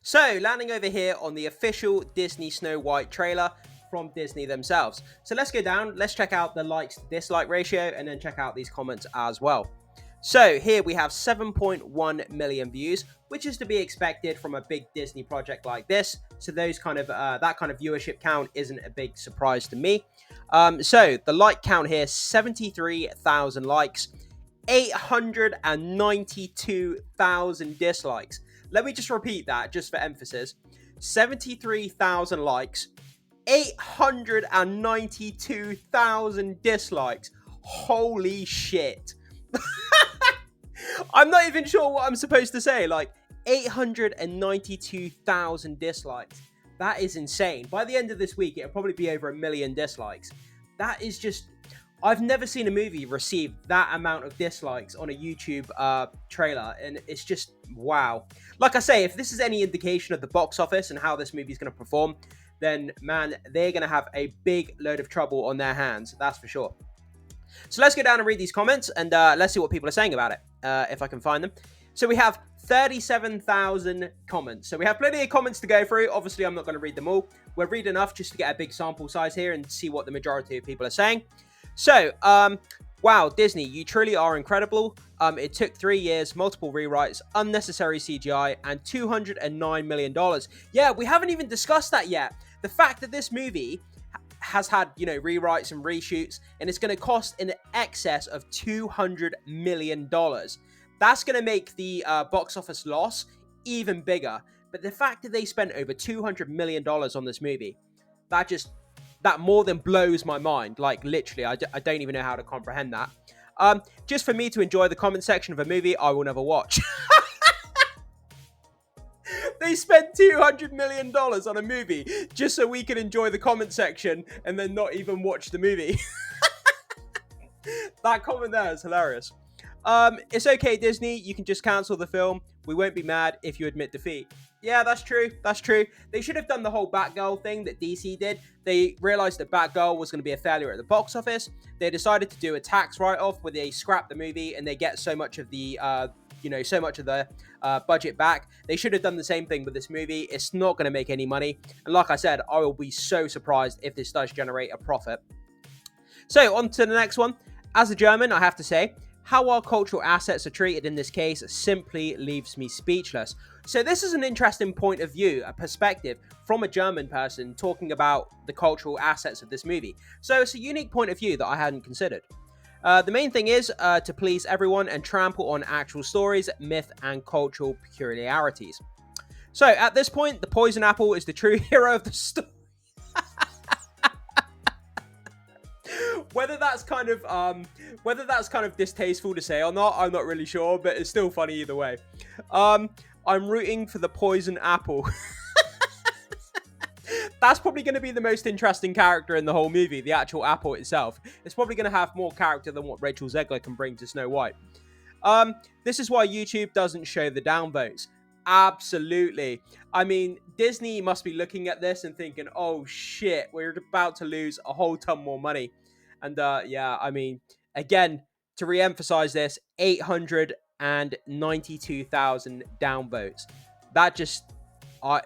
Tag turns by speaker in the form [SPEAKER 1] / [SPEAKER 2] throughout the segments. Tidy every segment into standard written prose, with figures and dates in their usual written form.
[SPEAKER 1] So, landing over here on the official Disney Snow White trailer from Disney themselves. So let's go down, let's check out the likes to dislike ratio, and then check out these comments as well. So here we have 7.1 million views, which is to be expected from a big Disney project like this. So those kind of that kind of viewership count isn't a big surprise to me. So the like count here, 73,000 likes, 892,000 dislikes. Let me just repeat that just for emphasis. 73,000 likes, 892,000 dislikes. Holy shit. I'm not even sure what I'm supposed to say. Like, 892,000 dislikes. That is insane. By the end of this week, it'll probably be over 1 million dislikes. That is just... I've never seen a movie receive that amount of dislikes on a YouTube trailer, and it's just wow. Like I say, if this is any indication of the box office and how this movie is going to perform, then, man, they're going to have a big load of trouble on their hands, that's for sure. So let's go down and read these comments, and let's see what people are saying about it, if I can find them. So we have 37,000 comments. So we have plenty of comments to go through. Obviously, I'm not going to read them all. We'll read enough just to get a big sample size here and see what the majority of people are saying. So, wow, Disney, you truly are incredible. It took 3 years, multiple rewrites, unnecessary CGI, and $209 million. Yeah, we haven't even discussed that yet. The fact that this movie has had, you know, rewrites and reshoots, and it's going to cost in excess of $200 million. That's going to make the box office loss even bigger. But the fact that they spent over $200 million on this movie, that more than blows my mind. Like, literally, I don't even know how to comprehend that. Just for me to enjoy the comment section of a movie I will never watch. They spent $200 million on a movie just so we can enjoy the comment section and then not even watch the movie. That comment there is hilarious. It's okay, Disney. You can just cancel the film. We won't be mad if you admit defeat. Yeah, that's true. That's true. They should have done the whole Batgirl thing that DC did. They realized that Batgirl was going to be a failure at the box office. They decided to do a tax write-off where they scrap the movie and they get so much of the, budget back. They should have done the same thing with this movie. It's not going to make any money. And like I said, I will be so surprised if this does generate a profit. So, on to the next one. As a German, I have to say, how our cultural assets are treated in this case simply leaves me speechless. So this is an interesting point of view, a perspective from a German person talking about the cultural assets of this movie. So it's a unique point of view that I hadn't considered. The main thing is to please everyone and trample on actual stories, myth, and cultural peculiarities. So at this point, the poison apple is the true hero of the story. Whether that's kind of distasteful to say or not, I'm not really sure, but it's still funny either way. I'm rooting for the poison apple. That's probably going to be the most interesting character in the whole movie, the actual apple itself. It's probably going to have more character than what Rachel Zeglar can bring to Snow White. This is why YouTube doesn't show the downvotes. Absolutely. I mean, Disney must be looking at this and thinking, oh shit, we're about to lose a whole ton more money. And yeah, I mean, again, to re-emphasize this, 892,000 downvotes. That just, I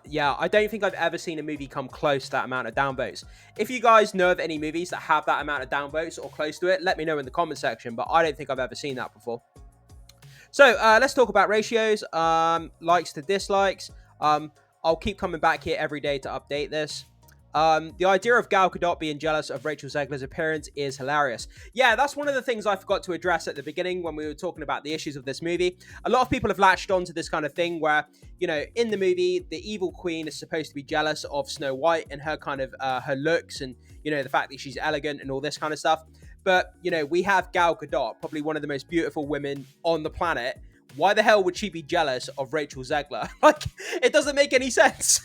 [SPEAKER 1] don't think I've ever seen a movie come close to that amount of downvotes. If you guys know of any movies that have that amount of downvotes or close to it, let me know in the comment section, but I don't think I've ever seen that before. So let's talk about ratios, likes to dislikes. I'll keep coming back here every day to update this. The idea of Gal Gadot being jealous of Rachel Zeglar's appearance is hilarious. Yeah, that's one of the things I forgot to address at the beginning when we were talking about the issues of this movie. A lot of people have latched on to this kind of thing where, you know, in the movie, the evil queen is supposed to be jealous of Snow White and her kind of, her looks and, you know, the fact that she's elegant and all this kind of stuff. But, you know, we have Gal Gadot, probably one of the most beautiful women on the planet. Why the hell would she be jealous of Rachel Zeglar? Like, it doesn't make any sense.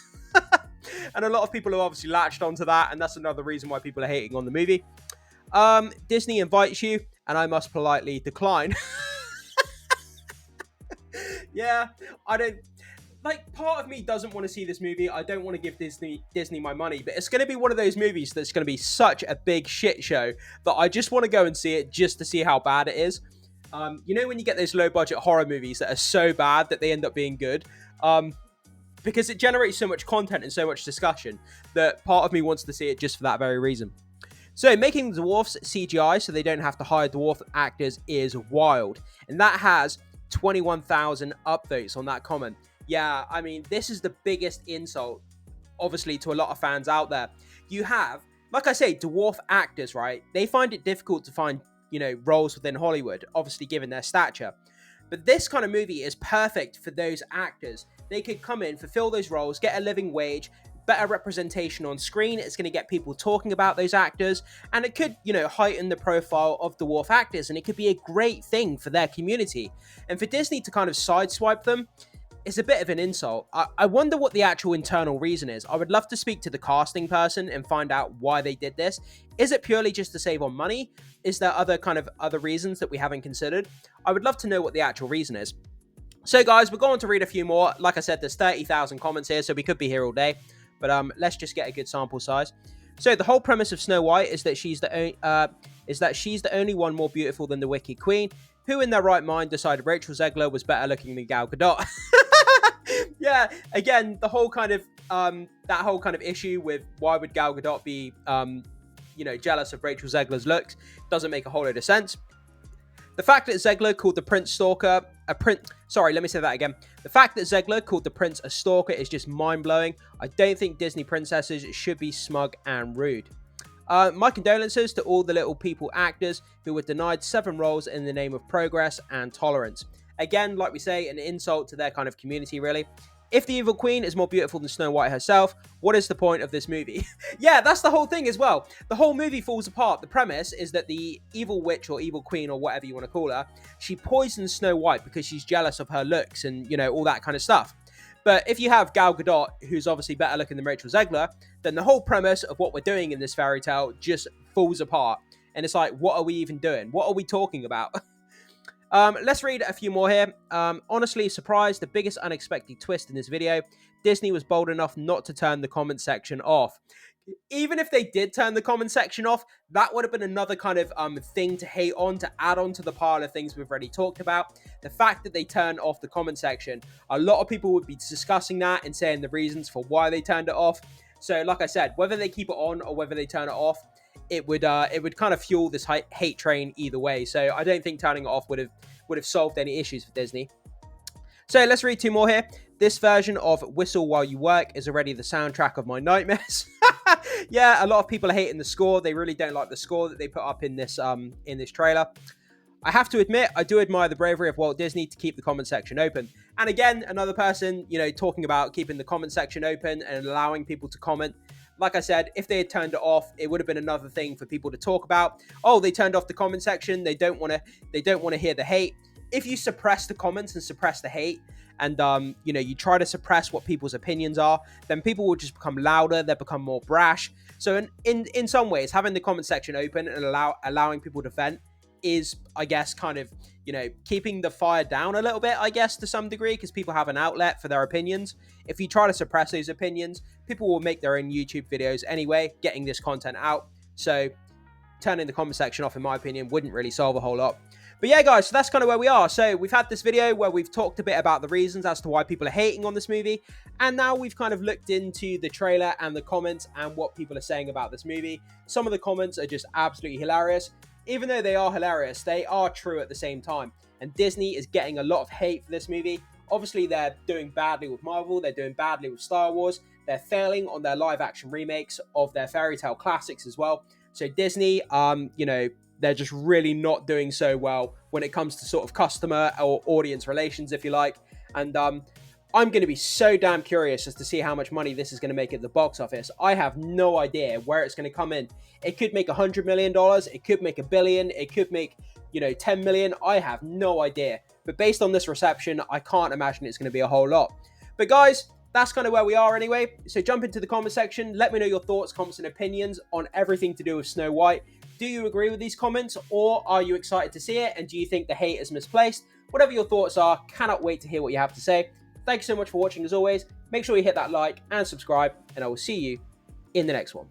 [SPEAKER 1] And a lot of people have obviously latched onto that, and that's another reason why people are hating on the movie. Disney invites you, and I must politely decline. Yeah, I don't... Like, part of me doesn't want to see this movie. I don't want to give Disney my money, but it's going to be one of those movies that's going to be such a big shit show that I just want to go and see it just to see how bad it is. You know when you get those low-budget horror movies that are so bad that they end up being good? because it generates so much content and so much discussion that part of me wants to see it just for that very reason. So making the dwarfs CGI so they don't have to hire dwarf actors is wild. And that has 21,000 upvotes on that comment. Yeah, I mean, this is the biggest insult, obviously, to a lot of fans out there. You have, like I say, dwarf actors, right? They find it difficult to find, roles within Hollywood, obviously given their stature. But this kind of movie is perfect for those actors. They could come in, fulfill those roles, get a living wage, better representation on screen. It's going to get people talking about those actors, and it could, heighten the profile of dwarf actors, and it could be a great thing for their community. And for Disney to kind of sideswipe them is a bit of an insult. I wonder what the actual internal reason is. I would love to speak to the casting person and find out why they did this. Is it purely just to save on money? Is there other reasons that we haven't considered? I would love to know what the actual reason is. So guys, we're going to read a few more. Like I said, there's 30,000 comments here, so we could be here all day. But let's just get a good sample size. So the whole premise of Snow White is that she's the only one more beautiful than the Wicked Queen. Who in their right mind decided Rachel Zeglar was better looking than Gal Gadot? Yeah, again, the whole kind of that whole kind of issue with why would Gal Gadot be jealous of Rachel Zeglar's looks doesn't make a whole lot of sense. The fact that Zeglar called the Prince Stalker a prince... Sorry, let me say that again. The fact that Zeglar called the prince a stalker is just mind-blowing. I don't think Disney princesses should be smug and rude. My condolences to all the little people actors who were denied 7 roles in the name of progress and tolerance. Again, like we say, an insult to their kind of community, really. If the evil queen is more beautiful than Snow White herself, what is the point of this movie? Yeah, that's the whole thing as well. The whole movie falls apart. The premise is that the evil witch or evil queen or whatever you want to call her, she poisons Snow White because she's jealous of her looks and, all that kind of stuff. But if you have Gal Gadot, who's obviously better looking than Rachel Zeglar, then the whole premise of what we're doing in this fairy tale just falls apart. And it's like, what are we even doing? What are we talking about? Let's read a few more here. Honestly, surprised, the biggest unexpected twist in this video. Disney was bold enough not to turn the comment section off. Even if they did turn the comment section off, that would have been another kind of thing to hate on, to add on to the pile of things we've already talked about. The fact that they turned off the comment section, a lot of people would be discussing that and saying the reasons for why they turned it off. So like I said, whether they keep it on or whether they turn it off, it would kind of fuel this hate train either way. So I don't think turning it off would have solved any issues for Disney. So let's read 2 more here. This version of Whistle While You Work is already the soundtrack of my nightmares. Yeah, a lot of people are hating the score. They really don't like the score that they put up in this trailer. I have to admit, I do admire the bravery of Walt Disney to keep the comment section open. And again, another person, talking about keeping the comment section open and allowing people to comment. Like I said, if they had turned it off, it would have been another thing for people to talk about. Oh, they turned off the comment section. They don't want to hear the hate. If you suppress the comments and suppress the hate, and you try to suppress what people's opinions are, then people will just become louder. They'll become more brash. So in some ways, having the comment section open and allowing people to vent is, I guess, kind of keeping the fire down a little bit, I guess, to some degree, because people have an outlet for their opinions. If you try to suppress those opinions, people will make their own YouTube videos anyway, getting this content out. So turning the comment section off, in my opinion, wouldn't really solve a whole lot. But yeah, guys, so that's kind of where we are. So we've had this video where we've talked a bit about the reasons as to why people are hating on this movie. And now we've kind of looked into the trailer and the comments and what people are saying about this movie. Some of the comments are just absolutely hilarious. Even though they are hilarious, they are true at the same time. And Disney is getting a lot of hate for this movie. Obviously, they're doing badly with Marvel. They're doing badly with Star Wars. They're failing on their live-action remakes of their fairy tale classics as well. So Disney, they're just really not doing so well when it comes to sort of customer or audience relations, if you like. And I'm going to be so damn curious as to see how much money this is going to make at the box office. I have no idea where it's going to come in. It could make $100 million. It could make $1 billion. It could make, 10 million. I have no idea. But based on this reception, I can't imagine it's going to be a whole lot. But guys, that's kind of where we are anyway. So jump into the comment section. Let me know your thoughts, comments, and opinions on everything to do with Snow White. Do you agree with these comments, or are you excited to see it? And do you think the hate is misplaced? Whatever your thoughts are, cannot wait to hear what you have to say. Thank you so much for watching as always. Make sure you hit that like and subscribe, and I will see you in the next one.